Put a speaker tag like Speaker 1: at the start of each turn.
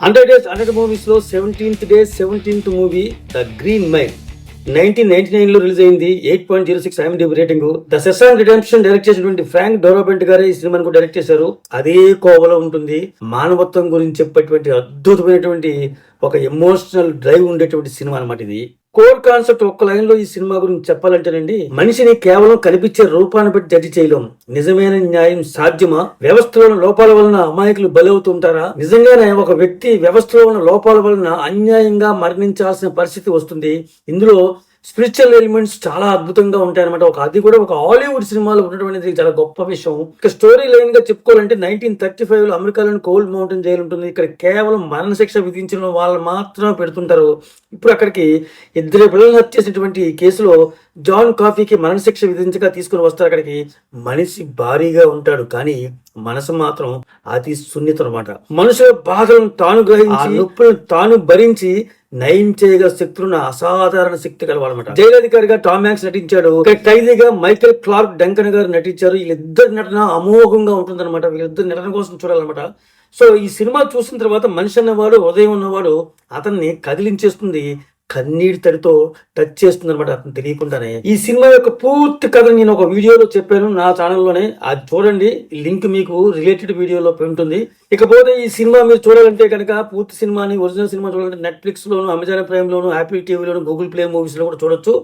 Speaker 1: 100 days 100 movies లో 17th day 17th movie the green mile 1999 లో release అయింది. 8.06 IMDb rating. The Shashank redemption direct చేసినటువంటి Frank డోరాబెంట్ గారే ఈ సినిమాను కూడా డైరెక్ట్ చేశారు. అదే కోవలో ఉంటుంది. మానవత్వం గురించి చెప్పేటువంటి అద్భుతమైనటువంటి ఒక ఎమోషనల్ డ్రైవ్ ఉండేటువంటి సినిమా అన్నమాట ఇది. కోర్ కాన్సెప్ట్ ఒక్క లైన్ లో ఈ సినిమా గురించి చెప్పాలంటేనండి, మనిషిని కేవలం కనిపించే రూపాన్ని బట్టి జడ్జి చేయలేం. నిజమైన న్యాయం సాధ్యమా? వ్యవస్థలోని లోపాల వలన అమాయకులు బలవుతుంటారా? నిజంగానే ఒక వ్యక్తి వ్యవస్థలో ఉన్న లోపాల వలన అన్యాయంగా మరణించాల్సిన పరిస్థితి వస్తుంది. ఇందులో స్పిరిచువల్ ఎలిమెంట్స్ చాలా అద్భుతంగా ఉంటాయి అనమాట. అది కూడా ఒక హాలీవుడ్ సినిమాలో ఉండటం చాలా గొప్ప విషయం. ఇక స్టోరీ లైన్ గా చెప్పుకోవాలంటే 1935 లో అమెరికాలోని కోల్డ్ మౌంటైన్ జైలు ఉంటుంది. ఇక్కడ కేవలం మరణశిక్ష విధించిన వాళ్ళు మాత్రమే పెడుతుంటారు. ఇప్పుడు అక్కడికి ఇద్దరు పిల్లలు హత్యేసినటువంటి కేసులో జాన్ కాఫీకి మరణశిక్ష విధించగా తీసుకుని వస్తారు. అక్కడికి మనిషి భారీగా ఉంటాడు, కానీ మనసు మాత్రం అతి సున్నితం అనమాట. మనుషుల బాధలను తాను గ్రహించి నొప్పులను తాను భరించి నయం చేయగల శక్తులున్న అసాధారణ శక్తి కలవాలన్నమాట. జైలధికారిగా టామ్ హ్యాంక్స్ నటించాడు. ఖైదీగా మైకేల్ క్లార్క్ డంకన్ గారు నటించారు. వీళ్ళిద్దరి నటన అమోఘంగా ఉంటుందన్నమాట. వీళ్ళిద్దరు నటన కోసం చూడాలన్నమాట. సో ఈ సినిమా చూసిన తర్వాత మనిషి అన్నవాడు, హృదయం ఉన్నవాడు అతన్ని కదిలించేస్తుంది, కన్నీటి తడితో టచ్ చేస్తుంది అనమాట అతను తెలియకుండానే. ఈ సినిమా యొక్క పూర్తి కథ నేను ఒక వీడియోలో చెప్పాను నా ఛానల్లోనే, అది చూడండి. లింక్ మీకు రిలేటెడ్ వీడియోలో ఉంటుంది. ఇకపోతే ఈ సినిమా మీరు చూడాలంటే కనుక పూర్తి సినిమాని, ఒరిజినల్ సినిమా చూడాలంటే నెట్ఫ్లిక్స్ లోను, అమెజాన్ ప్రైమ్ లోను, యాపిల్ టీవీలోను, గూగుల్ ప్లే మూవీస్ లో కూడా చూడొచ్చు.